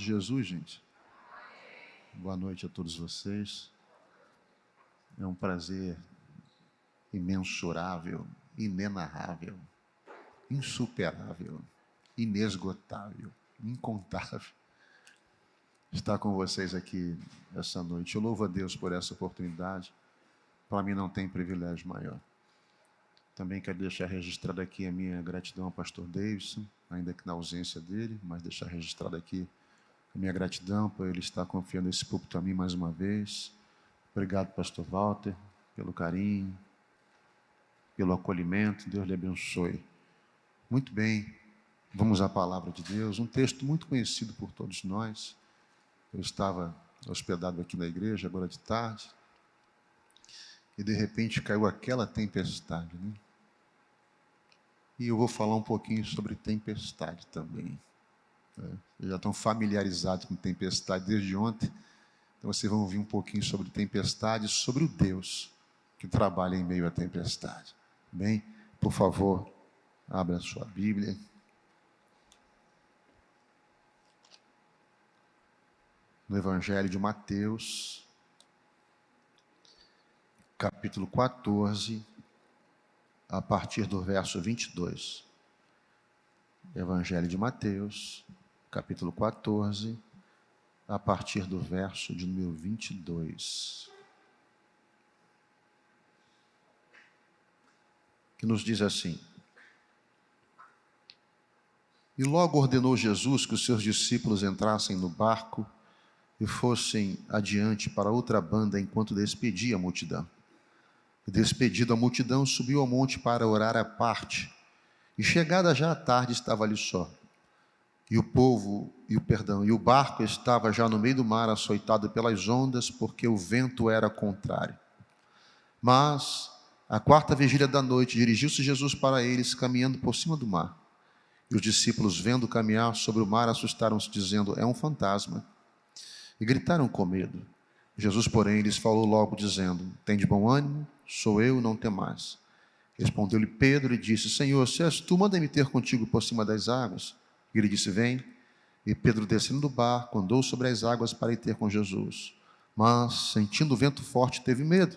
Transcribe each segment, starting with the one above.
Jesus, gente. Boa noite a todos vocês. É um prazer imensurável, inenarrável, insuperável, inesgotável, incontável estar com vocês aqui essa noite. Eu louvo a Deus por essa oportunidade. Para mim não tem privilégio maior. Também quero deixar registrado aqui a minha gratidão ao pastor Davidson, ainda que na ausência dele, mas deixar registrado aqui a minha gratidão por ele estar confiando esse púlpito a mim mais uma vez. Obrigado, pastor Walter, pelo carinho, pelo acolhimento. Deus lhe abençoe. Muito bem, vamos à palavra de Deus. Um texto muito conhecido por todos nós. Eu estava hospedado aqui na igreja, agora de tarde, e de repente caiu aquela tempestade, né? E eu vou falar um pouquinho sobre tempestade também. Vocês já estão familiarizados com tempestade desde ontem, então vocês vão ouvir um pouquinho sobre tempestade, sobre o Deus que trabalha em meio à tempestade. Bem, por favor, abra a sua Bíblia. No Evangelho de Mateus, capítulo 14, a partir do verso 22. Evangelho de Mateus, capítulo 14, a partir do verso de número 22. Que nos diz assim: E logo ordenou Jesus que os seus discípulos entrassem no barco e fossem adiante para outra banda enquanto despedia a multidão. E despedida a multidão, subiu ao monte para orar à parte. E chegada já a tarde, estava ali só. E o barco estava já no meio do mar, açoitado pelas ondas, porque o vento era contrário. Mas, à quarta vigília da noite, dirigiu-se Jesus para eles, caminhando por cima do mar. E os discípulos, vendo caminhar sobre o mar, assustaram-se, dizendo: é um fantasma. E gritaram com medo. Jesus, porém, lhes falou logo, dizendo: tende bom ânimo, sou eu, não temais. Respondeu-lhe Pedro e disse: Senhor, se és tu, manda-me ter contigo por cima das águas. E ele disse: vem. E Pedro, descendo do barco, andou sobre as águas para ir ter com Jesus. Mas, sentindo o vento forte, teve medo.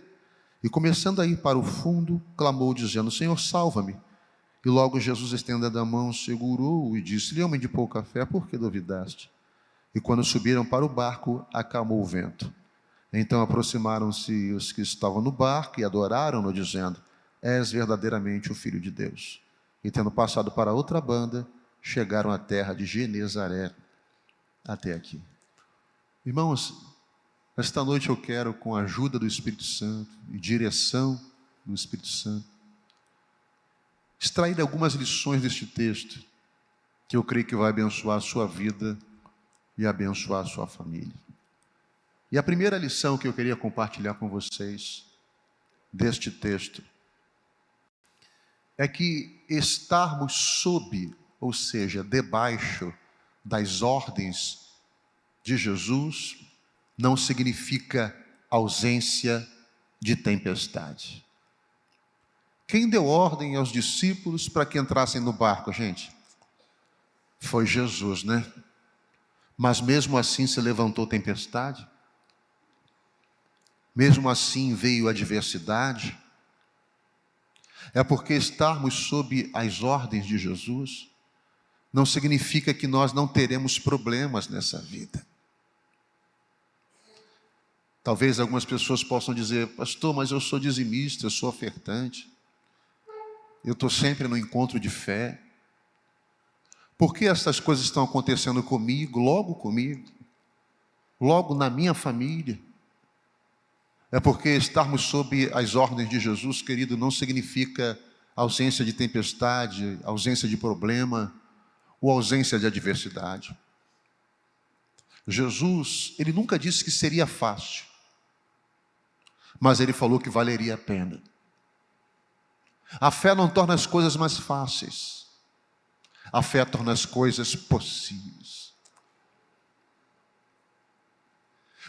E começando a ir para o fundo, clamou, dizendo: Senhor, salva-me. E logo Jesus, estendendo a mão, segurou-o e disse-lhe: homem de pouca fé, por que duvidaste? E quando subiram para o barco, acalmou o vento. Então aproximaram-se os que estavam no barco e adoraram-no, dizendo: és verdadeiramente o Filho de Deus. E tendo passado para outra banda, chegaram à terra de Genezaré. Até aqui. Irmãos, esta noite eu quero, com a ajuda do Espírito Santo e direção do Espírito Santo, extrair algumas lições deste texto, que eu creio que vai abençoar a sua vida e abençoar a sua família. E a primeira lição que eu queria compartilhar com vocês deste texto é que estarmos sob, ou seja, debaixo das ordens de Jesus, não significa ausência de tempestade. Quem deu ordem aos discípulos para que entrassem no barco, gente? Foi Jesus, né? Mas mesmo assim se levantou tempestade? Mesmo assim veio adversidade? É porque estarmos sob as ordens de Jesus não significa que nós não teremos problemas nessa vida. Talvez algumas pessoas possam dizer: pastor, mas eu sou dizimista, eu sou ofertante, eu estou sempre no encontro de fé. Por que essas coisas estão acontecendo comigo, logo na minha família? É porque estarmos sob as ordens de Jesus, querido, não significa ausência de tempestade, ausência de problema ou ausência de adversidade. Jesus, ele nunca disse que seria fácil, mas ele falou que valeria a pena. A fé não torna as coisas mais fáceis, a fé torna as coisas possíveis.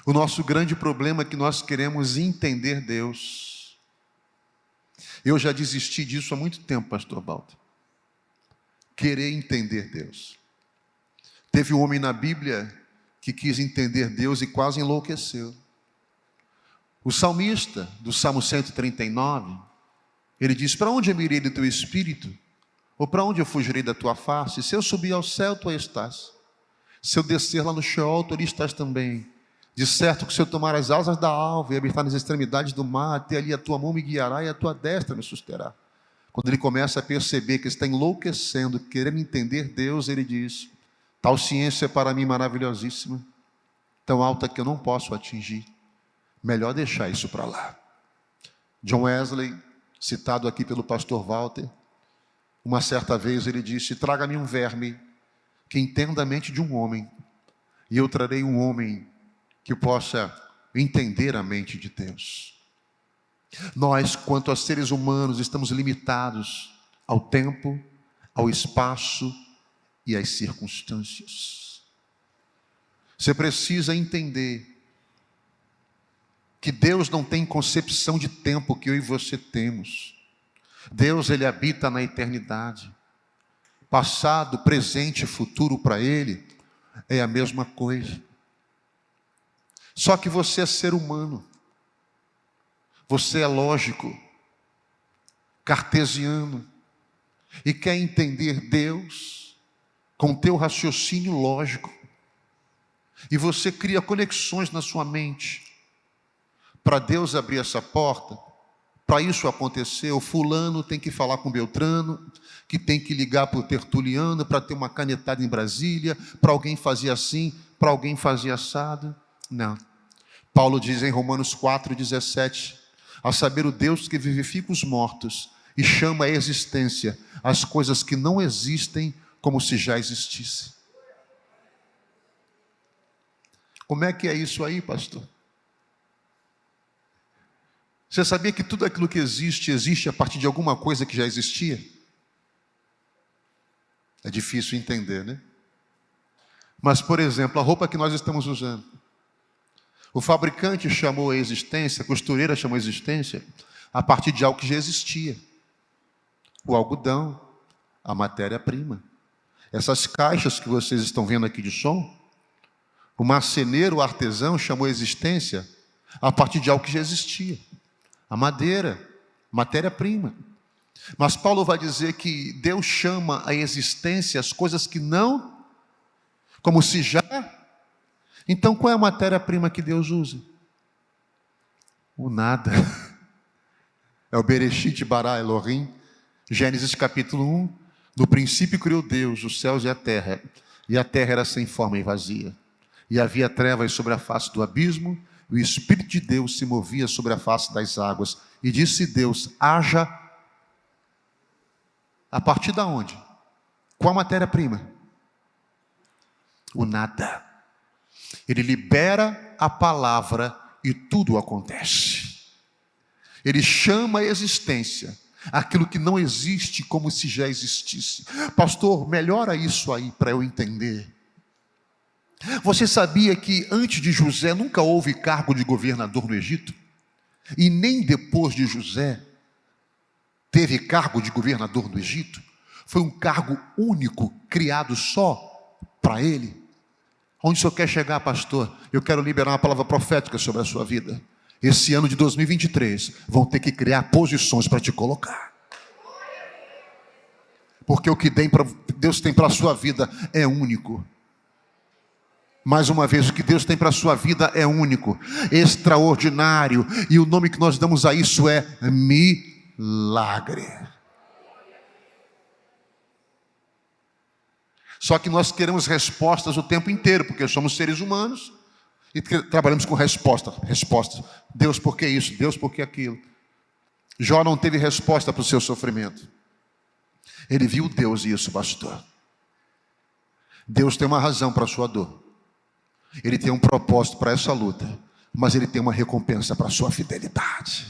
O nosso grande problema é que nós queremos entender Deus. Eu já desisti disso há muito tempo, pastor Walter. Querer entender Deus. Teve um homem na Bíblia que quis entender Deus e quase enlouqueceu. O salmista, do Salmo 139, ele diz: para onde eu me irei do teu espírito? Ou para onde eu fugirei da tua face? Se eu subir ao céu, tu aí estás. Se eu descer lá no Sheol, tu ali estás também. De certo que se eu tomar as asas da alva e habitar nas extremidades do mar, até ali a tua mão me guiará e a tua destra me susterá. Quando ele começa a perceber que está enlouquecendo, querendo entender Deus, ele diz: tal ciência é para mim maravilhosíssima, tão alta que eu não posso atingir. Melhor deixar isso para lá. John Wesley, citado aqui pelo pastor Walter, uma certa vez ele disse: traga-me um verme que entenda a mente de um homem, e eu trarei um homem que possa entender a mente de Deus. Nós, quanto a seres humanos, estamos limitados ao tempo, ao espaço e às circunstâncias. Você precisa entender que Deus não tem concepção de tempo que eu e você temos. Deus, Ele habita na eternidade. Passado, presente e futuro para Ele é a mesma coisa. Só que você é ser humano. Você é lógico, cartesiano, e quer entender Deus com teu raciocínio lógico. E você cria conexões na sua mente. Para Deus abrir essa porta, para isso acontecer, o fulano tem que falar com Beltrano, que tem que ligar para o Tertuliano para ter uma canetada em Brasília, para alguém fazer assim, para alguém fazer assado. Não. Paulo diz em Romanos 4,17, a saber, o Deus que vivifica os mortos e chama à existência as coisas que não existem como se já existissem. Como é que é isso aí, pastor? Você sabia que tudo aquilo que existe, existe a partir de alguma coisa que já existia? É difícil entender, né? Mas, por exemplo, a roupa que nós estamos usando. O fabricante chamou a existência, a costureira chamou a existência, a partir de algo que já existia. O algodão, a matéria-prima. Essas caixas que vocês estão vendo aqui de som, o marceneiro, o artesão, chamou a existência a partir de algo que já existia. A madeira, matéria-prima. Mas Paulo vai dizer que Deus chama a existência as coisas que não, como se já. Então qual é a matéria-prima que Deus usa? O nada. É o Bereshit bara Elohim. Gênesis capítulo 1. No princípio criou Deus os céus e a terra era sem forma e vazia. E havia trevas sobre a face do abismo, e o Espírito de Deus se movia sobre a face das águas. E disse Deus: haja. A partir de onde? Qual a matéria-prima? O nada. Ele libera a palavra e tudo acontece. Ele chama a existência aquilo que não existe como se já existisse. Pastor, melhora isso aí para eu entender. Você sabia que antes de José nunca houve cargo de governador no Egito? E nem depois de José teve cargo de governador no Egito? Foi um cargo único, criado só para ele. Onde o senhor quer chegar, pastor? Eu quero liberar uma palavra profética sobre a sua vida. Esse ano de 2023, vão ter que criar posições para te colocar. Porque o que Deus tem para a sua vida é único. Mais uma vez, o que Deus tem para a sua vida é único, extraordinário. E o nome que nós damos a isso é milagre. Só que nós queremos respostas o tempo inteiro, porque somos seres humanos e trabalhamos com respostas. Deus, por que isso? Deus, por que aquilo? Jó não teve resposta para o seu sofrimento. Ele viu Deus e isso bastou. Deus tem uma razão para a sua dor. Ele tem um propósito para essa luta, mas Ele tem uma recompensa para a sua fidelidade.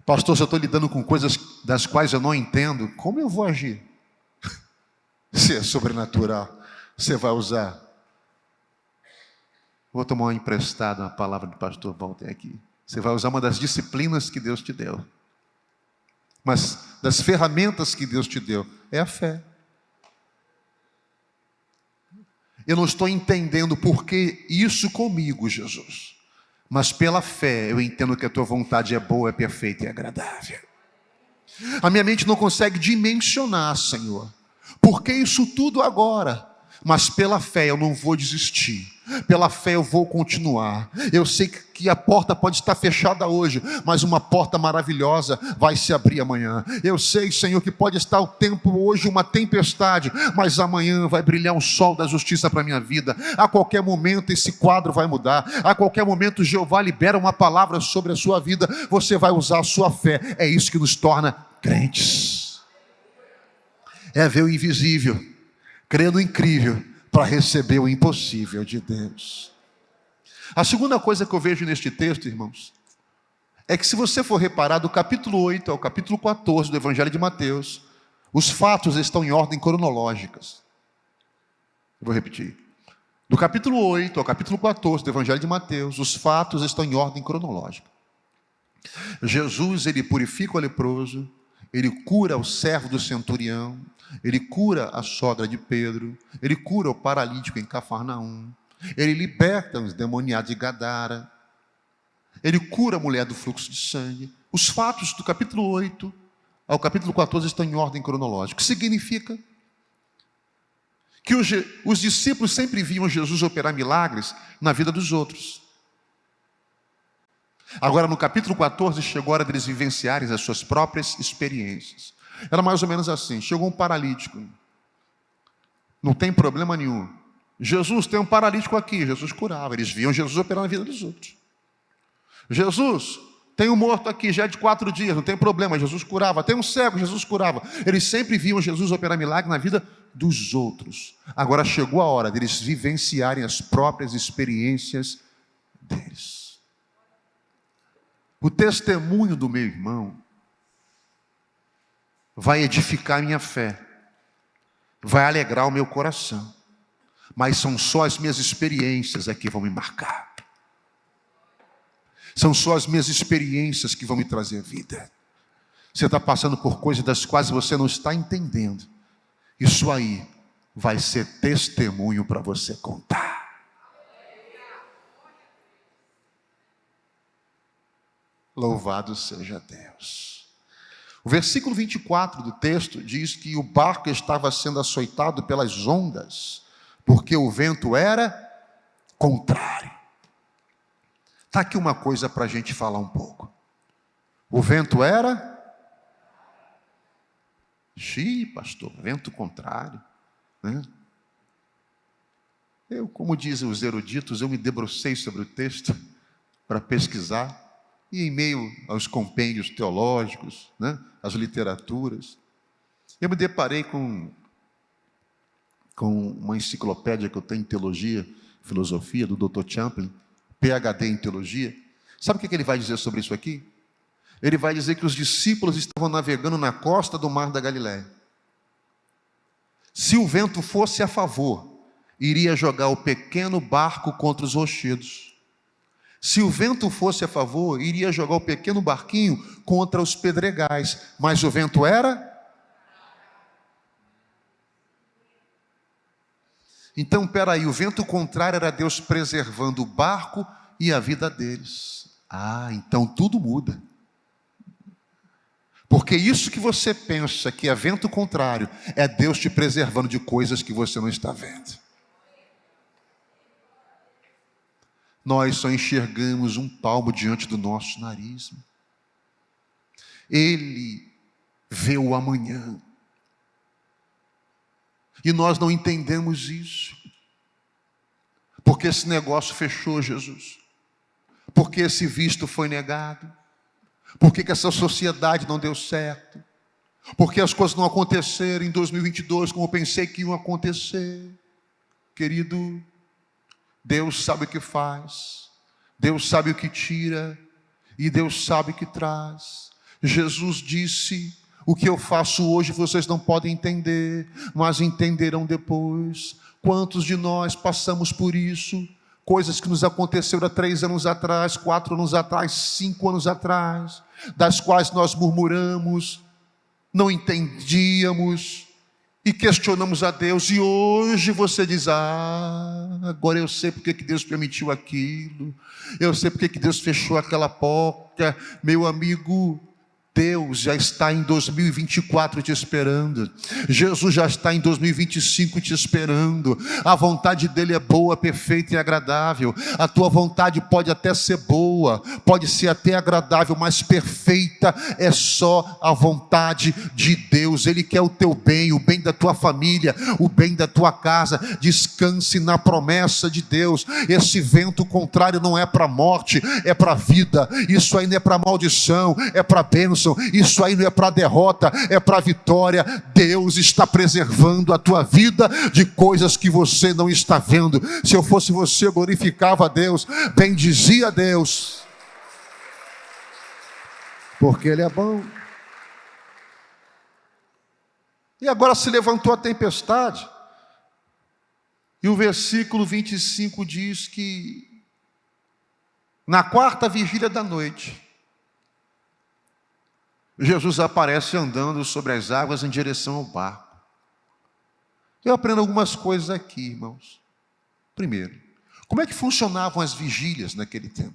Pastor, se eu estou lidando com coisas das quais eu não entendo, como eu vou agir? Se é sobrenatural, você vai usar. Vou tomar uma emprestada, uma palavra do pastor Walter aqui. Você vai usar uma das disciplinas que Deus te deu. Mas das ferramentas que Deus te deu, é a fé. Eu não estou entendendo por que isso comigo, Jesus. Mas pela fé eu entendo que a tua vontade é boa, é perfeita e agradável. A minha mente não consegue dimensionar, Senhor, por que isso tudo agora? Mas pela fé eu não vou desistir. Pela fé eu vou continuar. Eu sei que a porta pode estar fechada hoje, mas uma porta maravilhosa vai se abrir amanhã. Eu sei, Senhor, que pode estar o tempo hoje uma tempestade, mas amanhã vai brilhar um sol da justiça para a minha vida. A qualquer momento esse quadro vai mudar. A qualquer momento Jeová libera uma palavra sobre a sua vida. Você vai usar a sua fé. É isso que nos torna crentes. É ver o invisível, crer no incrível, para receber o impossível de Deus. A segunda coisa que eu vejo neste texto, irmãos, é que se você for reparar, do capítulo 8 ao capítulo 14 do Evangelho de Mateus, os fatos estão em ordem cronológicas. Eu vou repetir. Do capítulo 8 ao capítulo 14 do Evangelho de Mateus, os fatos estão em ordem cronológica. Jesus, ele purifica o leproso, ele cura o servo do centurião, ele cura a sogra de Pedro, ele cura o paralítico em Cafarnaum, ele liberta os demoniados de Gadara, ele cura a mulher do fluxo de sangue. Os fatos do capítulo 8 ao capítulo 14 estão em ordem cronológica. Significa que os discípulos sempre viam Jesus operar milagres na vida dos outros. Agora, no capítulo 14, chegou a hora deles vivenciarem as suas próprias experiências. Era mais ou menos assim: chegou um paralítico, não tem problema nenhum. Jesus, tem um paralítico aqui. Jesus curava, eles viam Jesus operar na vida dos outros. Jesus, tem um morto aqui, já é de 4 dias, não tem problema, Jesus curava. Tem um cego, Jesus curava. Eles sempre viam Jesus operar milagre na vida dos outros. Agora chegou a hora deles vivenciarem as próprias experiências deles. O testemunho do meu irmão vai edificar a minha fé, vai alegrar o meu coração, mas são só as minhas experiências que vão me marcar. São só as minhas experiências que vão me trazer vida. Você está passando por coisas das quais você não está entendendo. Isso aí vai ser testemunho para você contar. Louvado seja Deus. O versículo 24 do texto diz que o barco estava sendo açoitado pelas ondas, porque o vento era contrário. Está aqui uma coisa para a gente falar um pouco. O vento era... pastor, vento contrário, né? Eu, como dizem os eruditos, eu me debrucei sobre o texto para pesquisar, e em meio aos compêndios teológicos, né, as literaturas, eu me deparei com uma enciclopédia que eu tenho em teologia, filosofia, do Dr. Champlin, PhD em teologia. Sabe o que ele vai dizer sobre isso aqui? Ele vai dizer que os discípulos estavam navegando na costa do mar da Galileia. Se o vento fosse a favor, iria jogar o pequeno barco contra os rochedos. Se o vento fosse a favor, iria jogar o pequeno barquinho contra os pedregais. Mas o vento era... Então, peraí, o vento contrário era Deus preservando o barco e a vida deles. Então tudo muda. Porque isso que você pensa que é vento contrário, é Deus te preservando de coisas que você não está vendo. Nós só enxergamos um palmo diante do nosso nariz. Ele vê o amanhã. E nós não entendemos isso. Porque esse negócio fechou, Jesus. Porque esse visto foi negado. Porque que essa sociedade não deu certo. Porque as coisas não aconteceram em 2022 como eu pensei que iam acontecer. Querido, Deus sabe o que faz, Deus sabe o que tira, e Deus sabe o que traz. Jesus disse: o que eu faço hoje vocês não podem entender, mas entenderão depois. Quantos de nós passamos por isso? Coisas que nos aconteceram há 3 anos atrás, 4 anos atrás, 5 anos atrás, das quais nós murmuramos, não entendíamos, e questionamos a Deus, e hoje você diz, agora eu sei porque que Deus permitiu aquilo, eu sei porque que Deus fechou aquela porta. Meu amigo, Deus já está em 2024 te esperando. Jesus já está em 2025 te esperando. A vontade dele é boa, perfeita e agradável. A tua vontade pode até ser boa, pode ser até agradável, mas perfeita é só a vontade de Deus. Ele quer o teu bem, o bem da tua família, o bem da tua casa. Descanse na promessa de Deus. Esse vento contrário não é para a morte, é para a vida. Isso aí não é para maldição, é para bênção. Isso aí não é para derrota, é para vitória. Deus está preservando a tua vida de coisas que você não está vendo. Se eu fosse você, eu glorificava a Deus, bendizia a Deus, porque Ele é bom. E agora se levantou a tempestade, e o versículo 25 diz que na quarta vigília da noite, Jesus aparece andando sobre as águas em direção ao barco. Eu aprendo algumas coisas aqui, irmãos. Primeiro, como é que funcionavam as vigílias naquele tempo?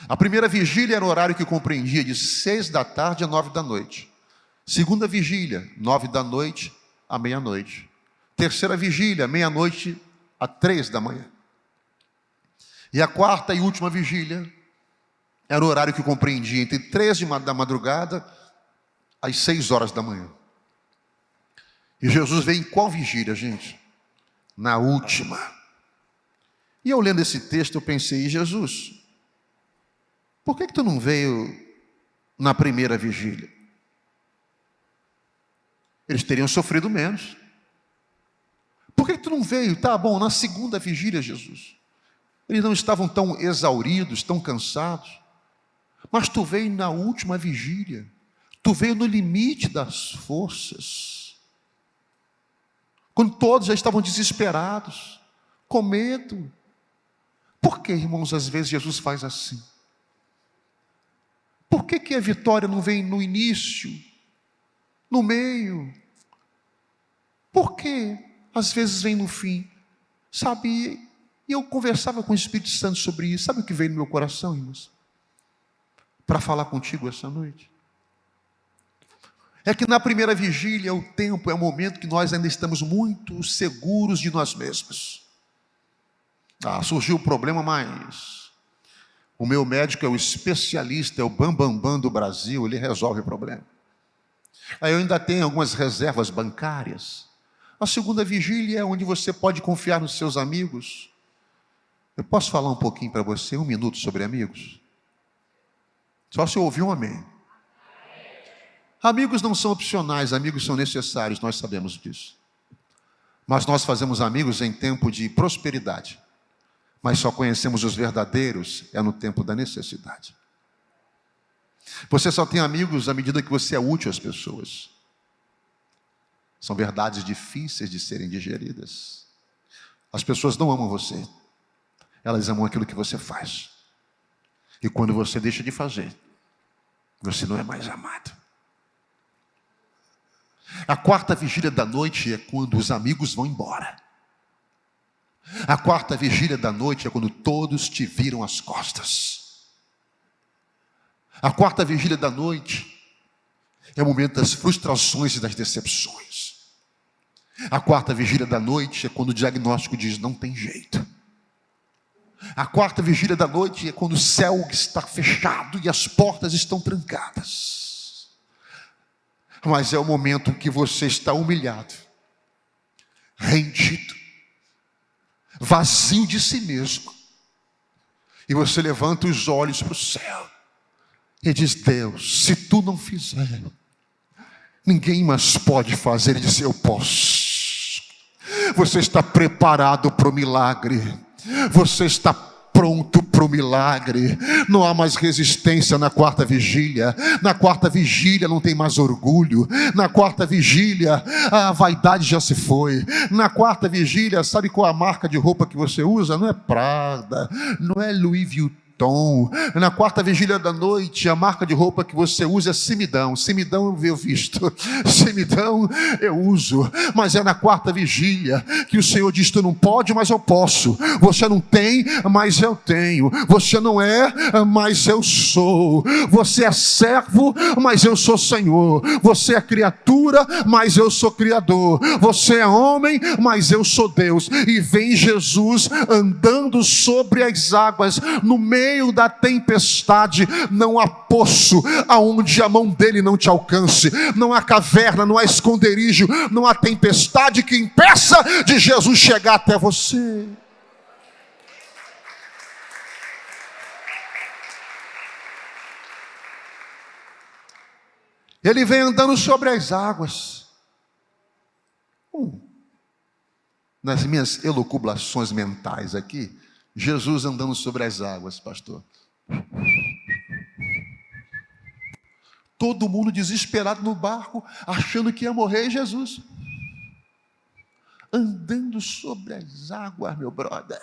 A primeira vigília era o horário que compreendia de 6 da tarde a 9 da noite. Segunda vigília, 9 da noite à meia-noite. Terceira vigília, meia-noite a 3 da manhã. E a quarta e última vigília era o horário que compreendia entre 3 da madrugada às 6 horas da manhã. E Jesus veio em qual vigília, gente? Na última. E eu lendo esse texto, eu pensei, Jesus, por que tu não veio na primeira vigília? Eles teriam sofrido menos. Por que tu não veio? Tá bom, na segunda vigília, Jesus. Eles não estavam tão exauridos, tão cansados. Mas tu veio na última vigília, tu veio no limite das forças, quando todos já estavam desesperados, com medo. Por que, irmãos, às vezes Jesus faz assim? Por que a vitória não vem no início, no meio? Por que às vezes vem no fim? Sabe, e eu conversava com o Espírito Santo sobre isso. Sabe o que veio no meu coração, irmãos? Para falar contigo essa noite, é que na primeira vigília o tempo é o momento que nós ainda estamos muito seguros de nós mesmos. Surgiu o problema, mas o meu médico é o especialista, é o bambambam do Brasil, ele resolve o problema. Aí eu ainda tenho algumas reservas bancárias. A segunda vigília é onde você pode confiar nos seus amigos. Eu posso falar um pouquinho para você, 1 minuto sobre amigos? Só se eu ouvir um amém. Amigos não são opcionais, amigos são necessários, nós sabemos disso. Mas nós fazemos amigos em tempo de prosperidade. Mas só conhecemos os verdadeiros no tempo da necessidade. Você só tem amigos à medida que você é útil às pessoas. São verdades difíceis de serem digeridas. As pessoas não amam você. Elas amam aquilo que você faz. E quando você deixa de fazer, você não é mais amado. A quarta vigília da noite é quando os amigos vão embora. A quarta vigília da noite é quando todos te viram as costas. A quarta vigília da noite é o momento das frustrações e das decepções. A quarta vigília da noite é quando o diagnóstico diz, não tem jeito. A quarta vigília da noite é quando o céu está fechado e as portas estão trancadas. Mas é o momento em que você está humilhado, rendido, vazio de si mesmo. E você levanta os olhos para o céu e diz, Deus, se tu não fizer, ninguém mais pode fazer. Ele diz, eu posso. Você está preparado para o milagre. Você está pronto para o milagre. Não há mais resistência na quarta vigília. Na quarta vigília não tem mais orgulho. Na quarta vigília a vaidade já se foi. Na quarta vigília, sabe qual é a marca de roupa que você usa? Não é Prada, não é Louis Vuitton, Vuitton. Na quarta vigília da noite, a marca de roupa que você usa é Simidão. Simidão eu visto, Simidão eu uso. Mas é na quarta vigília que o Senhor diz: tu não pode, mas eu posso. Você não tem, mas eu tenho. Você não é, mas eu sou. Você é servo, mas eu sou Senhor. Você é criatura, mas eu sou Criador. Você é homem, mas eu sou Deus. E vem Jesus andando sobre as águas, no meio da tempestade. Não há poço aonde a mão dele não te alcance, não há caverna, não há esconderijo, não há tempestade que impeça de Jesus chegar até você. Ele vem andando sobre as águas. Nas minhas elucubrações mentais aqui, Jesus andando sobre as águas, pastor. Todo mundo desesperado no barco, achando que ia morrer, e Jesus andando sobre as águas, meu brother.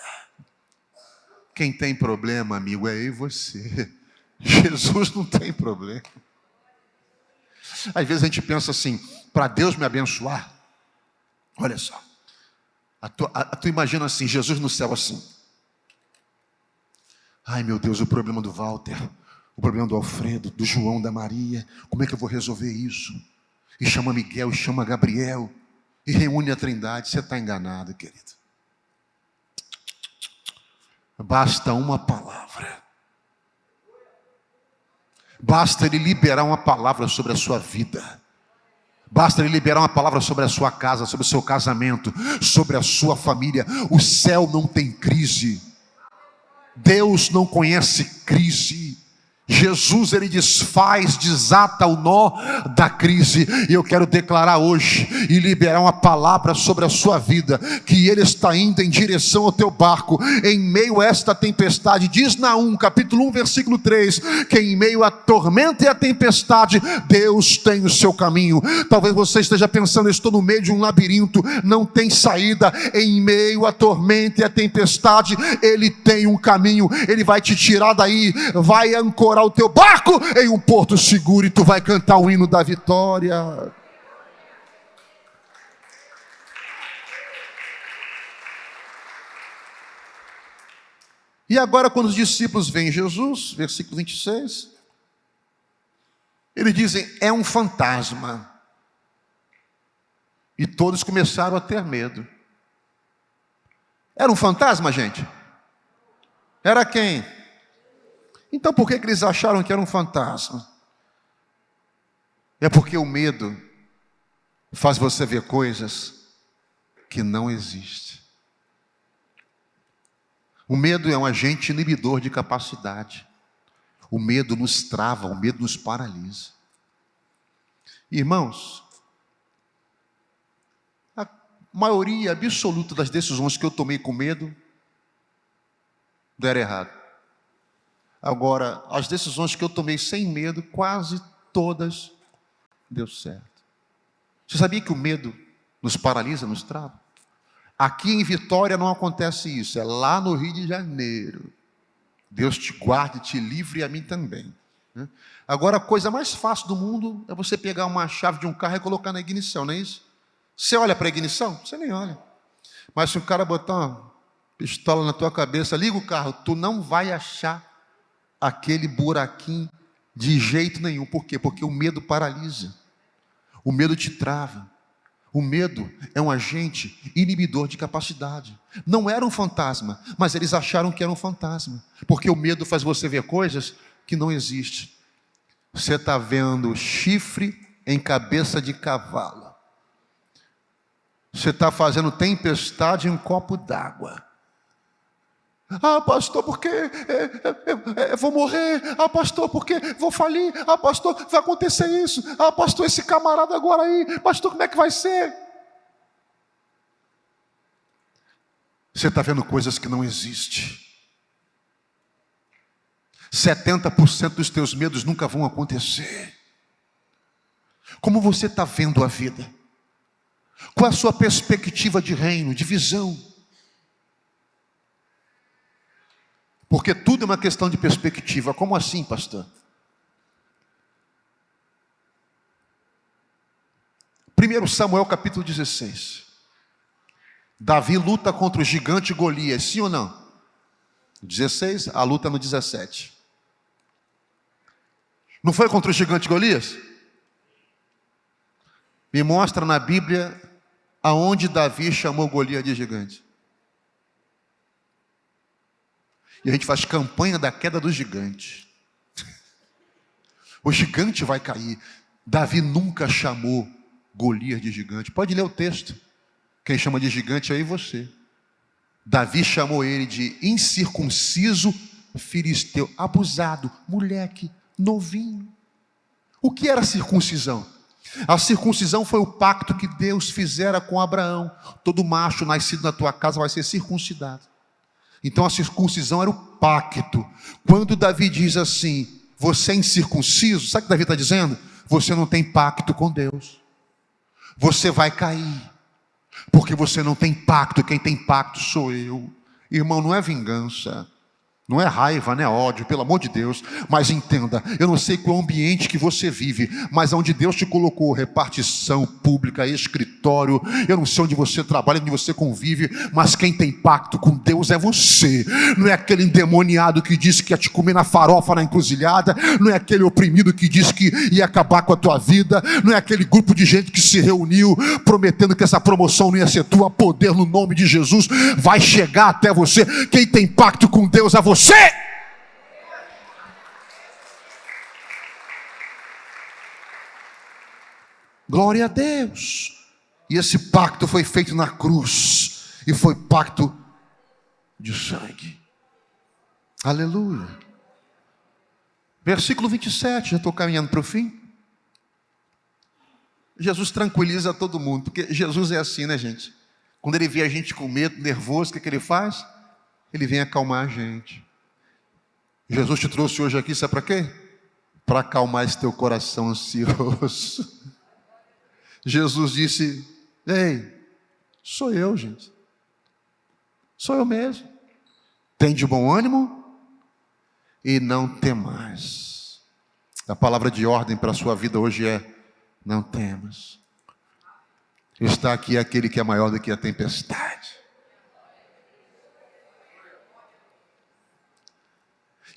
Quem tem problema, amigo, é eu e você. Jesus não tem problema. Às vezes a gente pensa assim: para Deus me abençoar, olha só, tu imagina assim, Jesus no céu assim: ai meu Deus, o problema do Walter, o problema do Alfredo, do João, da Maria, como é que eu vou resolver isso? E chama Miguel, e chama Gabriel, e reúne a Trindade. Você está enganado, querido. Basta uma palavra. Basta Ele liberar uma palavra sobre a sua vida. Basta Ele liberar uma palavra sobre a sua casa, sobre o seu casamento, sobre a sua família. O céu não tem crise. Deus não conhece crise. Jesus, Ele desfaz, desata o nó da crise. E eu quero declarar hoje e liberar uma palavra sobre a sua vida, que Ele está indo em direção ao teu barco, em meio a esta tempestade. Diz Naum, capítulo 1, versículo 3, que em meio à tormenta e à tempestade, Deus tem o seu caminho. Talvez você esteja pensando: estou no meio de um labirinto, não tem saída. Em meio à tormenta e à tempestade, Ele tem um caminho. Ele vai te tirar daí, vai ancorar o teu barco em um porto seguro, e tu vai cantar o hino da vitória. E agora, quando os discípulos veem Jesus, versículo 26, eles dizem: é um fantasma. E todos começaram a ter medo. Era um fantasma, gente? Era quem? Então por que eles acharam que era um fantasma? É porque o medo faz você ver coisas que não existem. O medo é um agente inibidor de capacidade. O medo nos trava, o medo nos paralisa. Irmãos, a maioria absoluta das decisões que eu tomei com medo deram errado. Agora, as decisões que eu tomei sem medo, quase todas deu certo. Você sabia que o medo nos paralisa, nos trava? Aqui em Vitória não acontece isso, é lá no Rio de Janeiro. Deus te guarde, te livre, e a mim também. Agora, a coisa mais fácil do mundo é você pegar uma chave de um carro e colocar na ignição, não é isso? Você olha para a ignição? Você nem olha. Mas se o cara botar uma pistola na tua cabeça, liga o carro, tu não vai achar aquele buraquinho de jeito nenhum. Por quê? Porque o medo paralisa. O medo te trava. O medo é um agente inibidor de capacidade. Não era um fantasma, mas eles acharam que era um fantasma. Porque o medo faz você ver coisas que não existem. Você está vendo chifre em cabeça de cavalo. Você está fazendo tempestade em um copo d'água. Ah, pastor, porque eu vou morrer. Ah, pastor, porque vou falir. Ah, pastor, vai acontecer isso. Ah, pastor, esse camarada agora aí. Pastor, como é que vai ser? Você está vendo coisas que não existem. 70% dos teus medos nunca vão acontecer. Como você está vendo a vida? Qual a sua perspectiva de reino, de visão? Porque tudo é uma questão de perspectiva. Como assim, pastor? 1 Samuel capítulo 16. Davi luta contra o gigante Golias, sim ou não? 16, a luta no 17. Não foi contra o gigante Golias? Me mostra na Bíblia aonde Davi chamou Golias de gigante. E a gente faz campanha da queda do gigante. O gigante vai cair. Davi nunca chamou Golias de gigante. Pode ler o texto. Quem chama de gigante é aí você. Davi chamou ele de incircunciso filisteu, abusado, moleque, novinho. O que era circuncisão? A circuncisão foi o pacto que Deus fizera com Abraão. Todo macho nascido na tua casa vai ser circuncidado. Então a circuncisão era o pacto. Quando Davi diz assim, você é incircunciso, sabe o que Davi está dizendo? Você não tem pacto com Deus. Você vai cair. Porque você não tem pacto, quem tem pacto sou eu. Irmão, não é vingança, não é raiva, não é ódio, pelo amor de Deus. Mas entenda, eu não sei qual ambiente que você vive, mas onde Deus te colocou, repartição pública, escritório, eu não sei onde você trabalha, onde você convive, mas quem tem pacto com Deus é você. Não é aquele endemoniado que disse que ia te comer na farofa na encruzilhada, não é aquele oprimido que disse que ia acabar com a tua vida, não é aquele grupo de gente que se reuniu prometendo que essa promoção não ia ser tua. Poder no nome de Jesus vai chegar até você. Quem tem pacto com Deus é você. Glória a Deus. E esse pacto foi feito na cruz, e foi pacto de sangue. Aleluia. Versículo 27, já estou caminhando para o fim. Jesus tranquiliza todo mundo, porque Jesus é assim, né, gente? Quando ele vê a gente com medo, nervoso, o que ele faz? Ele vem acalmar a gente. Jesus te trouxe hoje aqui, sabe para quê? Para acalmar esse teu coração ansioso. Jesus disse, ei, sou eu, gente. Sou eu mesmo. Tem de bom ânimo e não temais. A palavra de ordem para a sua vida hoje é, não temas. Está aqui aquele que é maior do que a tempestade.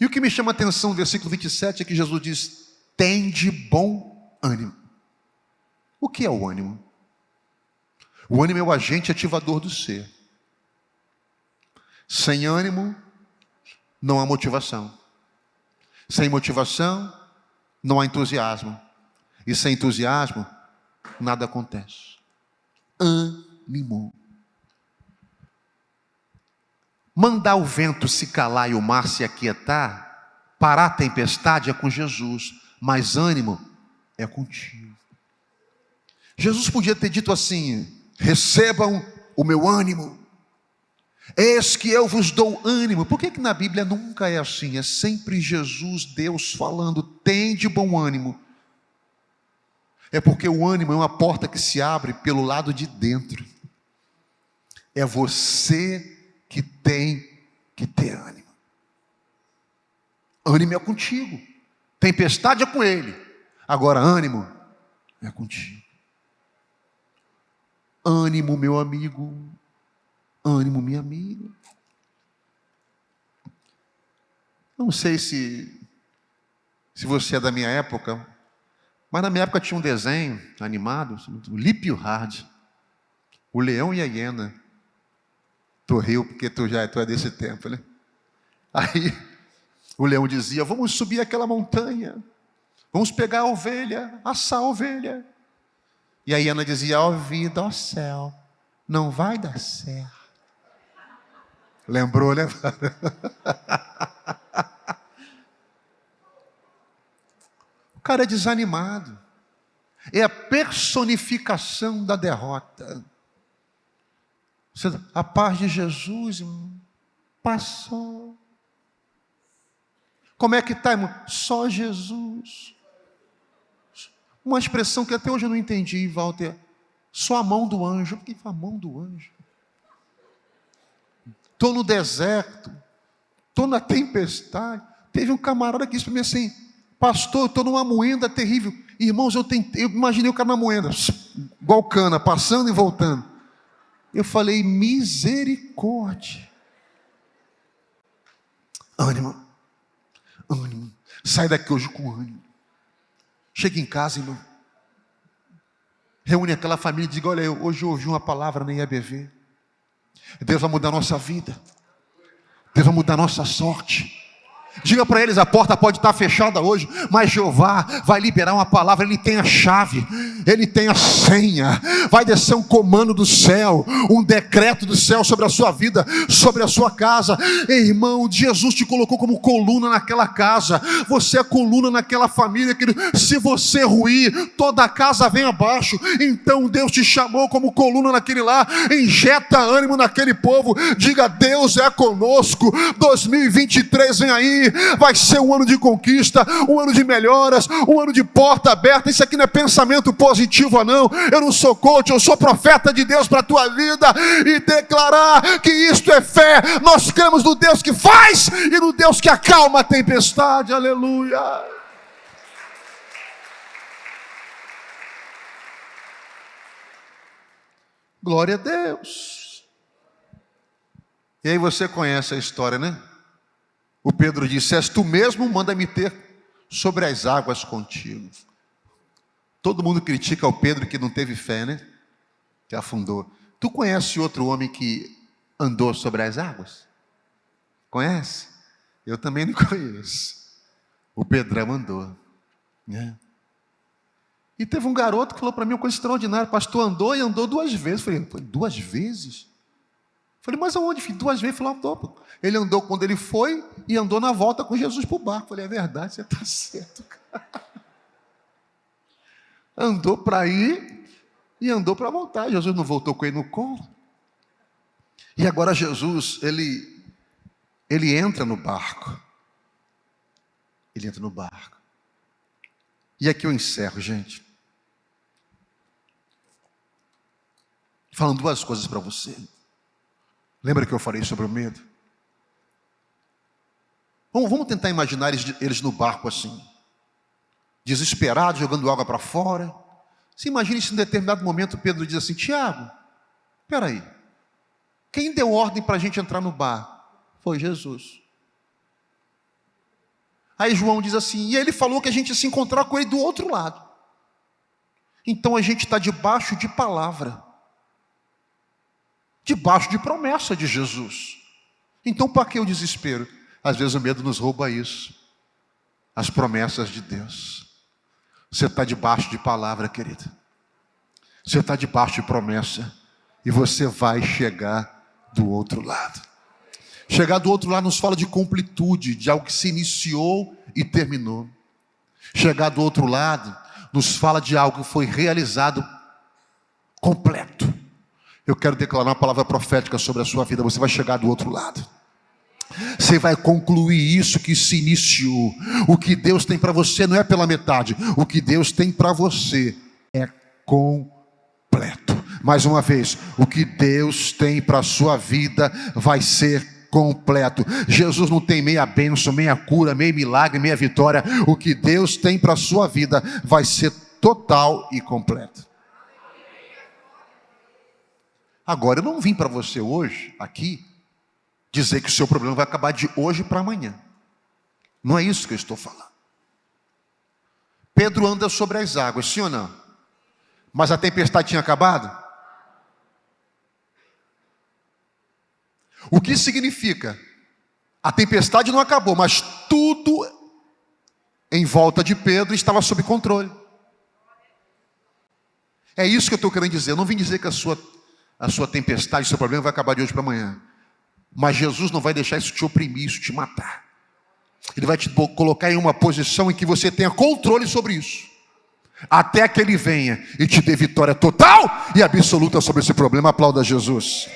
E o que me chama a atenção no versículo 27 é que Jesus diz, tem de bom ânimo. O que é o ânimo? O ânimo é o agente ativador do ser. Sem ânimo, não há motivação. Sem motivação, não há entusiasmo. E sem entusiasmo, nada acontece. Ânimo. Mandar o vento se calar e o mar se aquietar, parar a tempestade é com Jesus, mas ânimo é contigo. Jesus podia ter dito assim, recebam o meu ânimo, eis que eu vos dou ânimo. Por que na Bíblia nunca é assim? É sempre Jesus, Deus falando, tem de bom ânimo. É porque o ânimo é uma porta que se abre pelo lado de dentro. É você que tem que ter ânimo. Ânimo é contigo. Tempestade é com ele. Agora ânimo é contigo. Ânimo, meu amigo. Ânimo, minha amiga. Não sei se você é da minha época, mas na minha época tinha um desenho animado, o Lip e o Hard, o Leão e a Hiena. Tu riu porque tu é desse tempo, né? Aí o leão dizia, vamos subir aquela montanha, vamos pegar a ovelha, assar a ovelha. E a hiena dizia, ó vida, ó céu, não vai dar certo. Lembrou, né? O cara é desanimado. É a personificação da derrota. A paz de Jesus, irmão, passou. Como é que está, irmão? Só Jesus. Uma expressão que até hoje eu não entendi, Walter. Só a mão do anjo. Por que a mão do anjo? Estou no deserto, estou na tempestade. Teve um camarada que disse para mim assim: pastor, eu estou numa moenda terrível. Irmãos, eu imaginei o cara na moenda, igual cana, passando e voltando. Eu falei: misericórdia. Ânimo, ânimo. Sai daqui hoje com ânimo. Chega em casa, irmão. Reúne aquela família e diga: olha, hoje eu ouvi uma palavra na IABV. Deus vai mudar a nossa vida. Deus vai mudar a nossa sorte. Diga para eles: a porta pode estar fechada hoje, mas Jeová vai liberar uma palavra. Ele tem a chave, Ele tem a senha. Vai descer um comando do céu, um decreto do céu sobre a sua vida, sobre a sua casa. Ei, irmão, Jesus te colocou como coluna naquela casa. Você é coluna naquela família, querido. Se você ruir, toda a casa vem abaixo. Então Deus te chamou como coluna naquele lar. Injeta ânimo naquele povo. Diga: Deus é conosco. 2023 vem aí. Vai ser um ano de conquista, um ano de melhoras, um ano de porta aberta. Isso aqui não é pensamento positivo, não. Eu não sou coach, eu sou profeta de Deus para a tua vida. E declarar que isto é fé. Nós cremos no Deus que faz e no Deus que acalma a tempestade. Aleluia. Glória a Deus. E aí você conhece a história, né? O Pedro disse: és tu mesmo, manda-me ter sobre as águas contigo. Todo mundo critica o Pedro que não teve fé, né? Que afundou. Tu conhece outro homem que andou sobre as águas? Conhece? Eu também não conheço. O Pedrão andou, né? E teve um garoto que falou para mim uma coisa extraordinária: pastor, andou e andou 2 vezes. Eu falei: 2 vezes? Falei: mas aonde, filho? 2 vezes? Falei: andou. Ele andou quando ele foi e andou na volta com Jesus para o barco. Falei: é verdade, você está certo, cara. Andou para ir e andou para voltar. Jesus não voltou com ele no colo. E agora Jesus, ele entra no barco. Ele entra no barco. E aqui eu encerro, gente, falando 2 coisas para você. Lembra que eu falei sobre o medo? Vamos tentar imaginar eles no barco assim, desesperados, jogando água para fora. Se imagine se em determinado momento Pedro diz assim: Tiago, espera aí, quem deu ordem para a gente entrar no barco? Foi Jesus. Aí João diz assim: e ele falou que a gente ia se encontrar com ele do outro lado. Então a gente está debaixo de palavra, debaixo de promessa de Jesus. Então para que o desespero? Às vezes o medo nos rouba isso, as promessas de Deus. Você está debaixo de palavra, querida. Você está debaixo de promessa. E você vai chegar do outro lado. Chegar do outro lado nos fala de completude, de algo que se iniciou e terminou. Chegar do outro lado nos fala de algo que foi realizado completo. Eu quero declarar uma palavra profética sobre a sua vida. Você vai chegar do outro lado. Você vai concluir isso que se iniciou. O que Deus tem para você não é pela metade. O que Deus tem para você é completo. Mais uma vez, o que Deus tem para a sua vida vai ser completo. Jesus não tem meia bênção, meia cura, meio milagre, meia vitória. O que Deus tem para a sua vida vai ser total e completo. Agora, eu não vim para você hoje, aqui, dizer que o seu problema vai acabar de hoje para amanhã. Não é isso que eu estou falando. Pedro anda sobre as águas, sim ou não? Mas a tempestade tinha acabado? O que significa? A tempestade não acabou, mas tudo em volta de Pedro estava sob controle. É isso que eu estou querendo dizer. Eu não vim dizer que a sua tempestade, o seu problema vai acabar de hoje para amanhã. Mas Jesus não vai deixar isso te oprimir, isso te matar. Ele vai te colocar em uma posição em que você tenha controle sobre isso, até que Ele venha e te dê vitória total e absoluta sobre esse problema. Aplauda Jesus.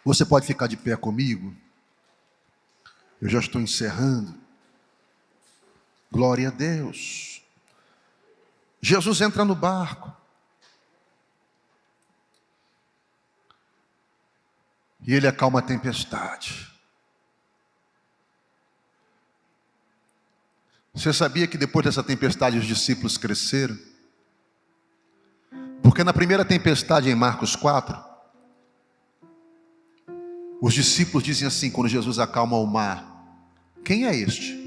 Você pode ficar de pé comigo? Eu já estou encerrando. Glória a Deus. Jesus entra no barco. E ele acalma a tempestade. Você sabia que depois dessa tempestade os discípulos cresceram? Porque na primeira tempestade em Marcos 4, os discípulos dizem assim, quando Jesus acalma o mar: quem é este?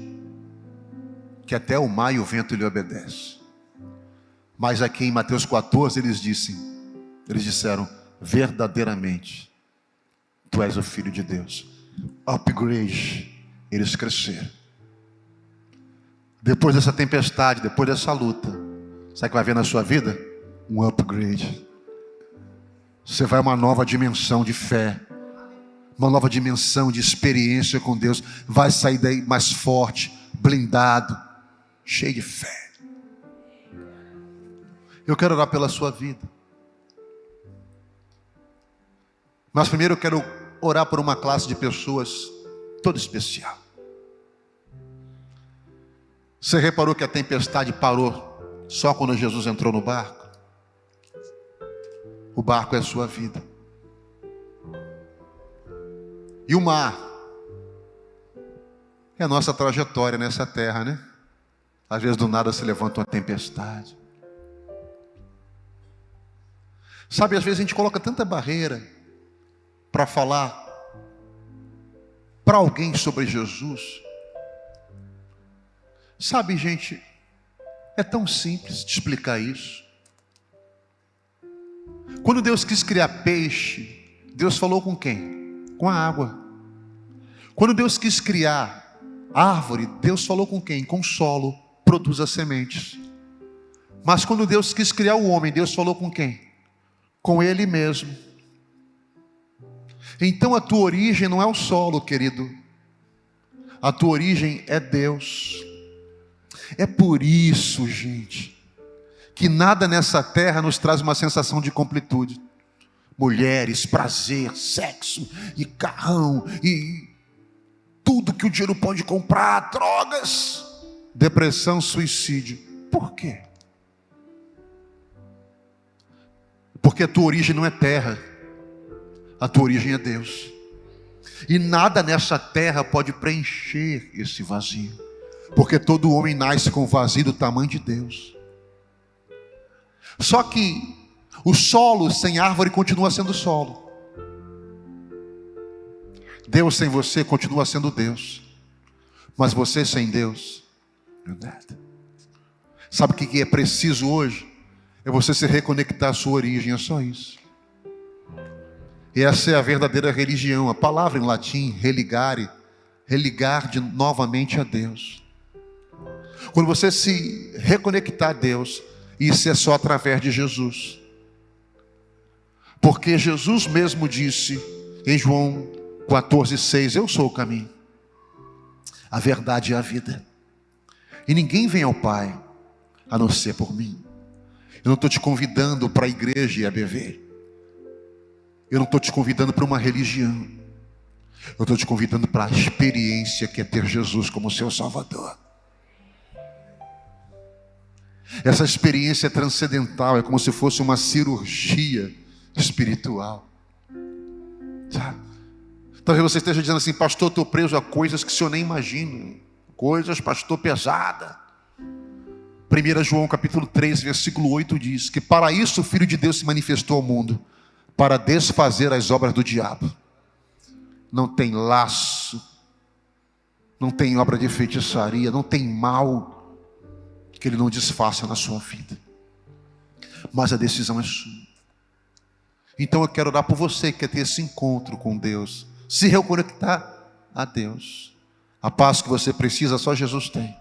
Que até o mar e o vento lhe obedecem. Mas aqui em Mateus 14 eles disseram: verdadeiramente, tu és o Filho de Deus. Upgrade, eles cresceram. Depois dessa tempestade, depois dessa luta, sabe o que vai ver na sua vida? Um upgrade. Você vai a uma nova dimensão de fé, uma nova dimensão de experiência com Deus. Vai sair daí mais forte, blindado, cheio de fé. Eu quero orar pela sua vida. Mas primeiro eu quero orar por uma classe de pessoas toda especial. Você reparou que a tempestade parou só quando Jesus entrou no barco? O barco é a sua vida. E o mar é a nossa trajetória nessa terra, né? Às vezes do nada se levanta uma tempestade. Sabe, às vezes a gente coloca tanta barreira para falar para alguém sobre Jesus. Sabe, gente, é tão simples de explicar isso. Quando Deus quis criar peixe, Deus falou com quem? Com a água. Quando Deus quis criar árvore, Deus falou com quem? Com o solo, produz as sementes. Mas quando Deus quis criar o homem, Deus falou com quem? Com ele mesmo. Então a tua origem não é o solo, querido. A tua origem é Deus. É por isso, gente, que nada nessa terra nos traz uma sensação de completude. Mulheres, prazer, sexo e carrão e tudo que o dinheiro pode comprar, drogas, depressão, suicídio. Por quê? Porque a tua origem não é terra, a tua origem é Deus. E nada nessa terra pode preencher esse vazio. Porque todo homem nasce com o vazio do tamanho de Deus. Só que o solo sem árvore continua sendo solo. Deus sem você continua sendo Deus. Mas você sem Deus não é nada. Sabe o que é preciso hoje? É você se reconectar à sua origem, é só isso. E essa é a verdadeira religião. A palavra em latim, religare, religar novamente a Deus. Quando você se reconectar a Deus, isso é só através de Jesus. Porque Jesus mesmo disse em João 14,6, eu sou o caminho, a verdade e a vida. E ninguém vem ao Pai a não ser por mim. Eu não estou te convidando para a igreja e a beber. Eu não estou te convidando para uma religião. Eu estou te convidando para a experiência que é ter Jesus como seu Salvador. Essa experiência é transcendental, é como se fosse uma cirurgia espiritual. Sabe? Talvez você esteja dizendo assim, pastor, estou preso a coisas que o senhor nem imagina. Coisas, pastor, pesada. 1 João capítulo 3, versículo 8 diz que para isso o Filho de Deus se manifestou ao mundo, para desfazer as obras do diabo. Não tem laço, não tem obra de feitiçaria, não tem mal que ele não desfaça na sua vida. Mas a decisão é sua. Então eu quero orar por você que quer ter esse encontro com Deus, se reconectar a Deus. A paz que você precisa só Jesus tem.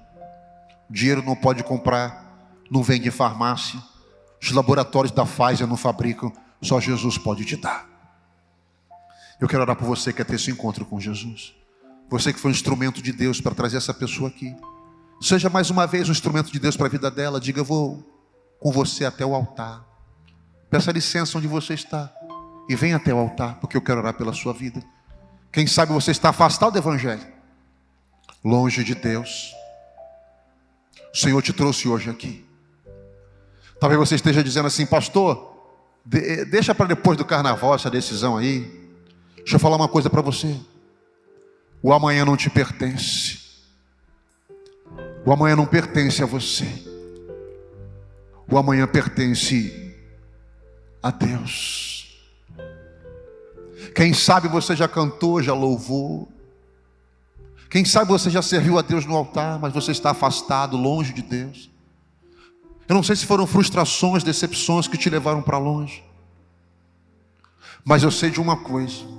O dinheiro não pode comprar, não vende em farmácia, os laboratórios da Pfizer não fabricam, só Jesus pode te dar. Eu quero orar por você que quer ter esse encontro com Jesus. Você que foi um instrumento de Deus para trazer essa pessoa aqui. Seja mais uma vez um instrumento de Deus para a vida dela. Diga, eu vou com você até o altar. Peça licença onde você está e venha até o altar, porque eu quero orar pela sua vida. Quem sabe você está afastado do Evangelho, longe de Deus. O Senhor te trouxe hoje aqui. Talvez você esteja dizendo assim, pastor, deixa para depois do carnaval essa decisão aí. Deixa eu falar uma coisa para você. O amanhã não te pertence. O amanhã não pertence a você. O amanhã pertence a Deus. Quem sabe você já cantou, já louvou. Quem sabe você já serviu a Deus no altar, mas você está afastado, longe de Deus. Eu não sei se foram frustrações, decepções que te levaram para longe. Mas eu sei de uma coisa.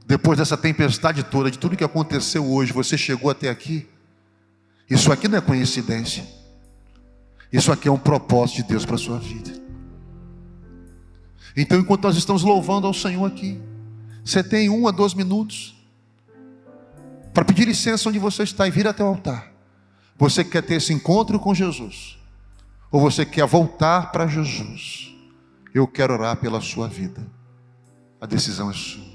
Depois dessa tempestade toda, de tudo que aconteceu hoje, você chegou até aqui. Isso aqui não é coincidência. Isso aqui é um propósito de Deus para a sua vida. Então, enquanto nós estamos louvando ao Senhor aqui, você tem 1 a 2 minutos para pedir licença onde você está e vir até o altar. Você quer ter esse encontro com Jesus? Ou você quer voltar para Jesus? Eu quero orar pela sua vida. A decisão é sua.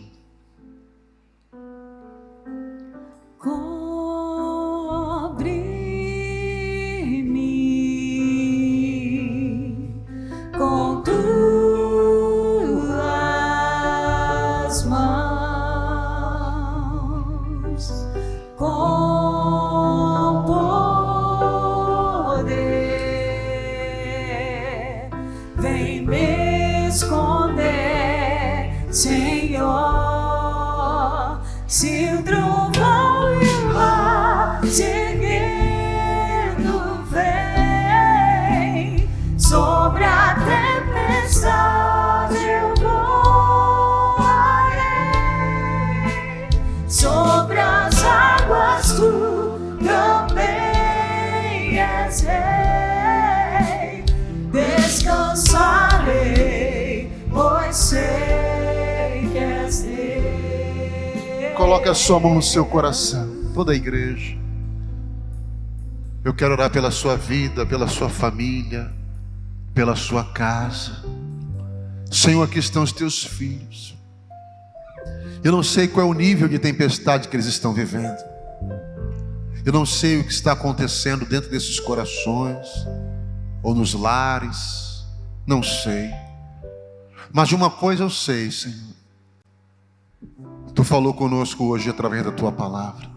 Cobre-me com tuas mãos, com poder, vem me esconder, Senhor. Se o trovão e o ar seguindo vem sobre a tempestade, eu voarei. Sobre as águas tu também és rei. Descansarei, pois sei que és Deus. Coloque a sua mão no seu coração. Toda a igreja. Eu quero orar pela sua vida, pela sua família, pela sua casa. Senhor, aqui estão os teus filhos. Eu não sei qual é o nível de tempestade que eles estão vivendo. Eu não sei o que está acontecendo dentro desses corações ou nos lares. Não sei. Mas de uma coisa eu sei, Senhor. Tu falou conosco hoje através da tua palavra.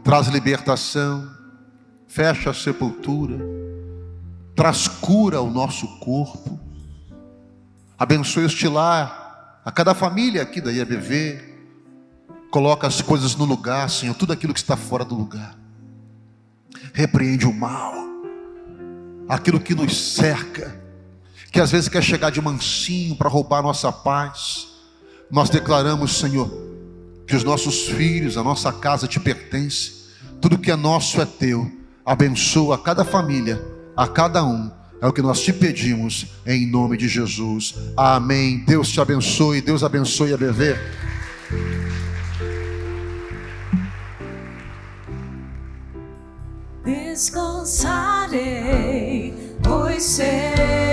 Traz libertação, fecha a sepultura, traz cura ao nosso corpo. Abençoe este lar, a cada família aqui da IABV. Coloca as coisas no lugar, Senhor, tudo aquilo que está fora do lugar. Repreende o mal, aquilo que nos cerca, que às vezes quer chegar de mansinho para roubar a nossa paz. Nós declaramos, Senhor, que os nossos filhos, a nossa casa te pertence. Tudo que é nosso é teu. Abençoa a cada família, a cada um. É o que nós te pedimos, em nome de Jesus. Amém. Deus te abençoe. Deus abençoe a BV. Descansarei, pois sei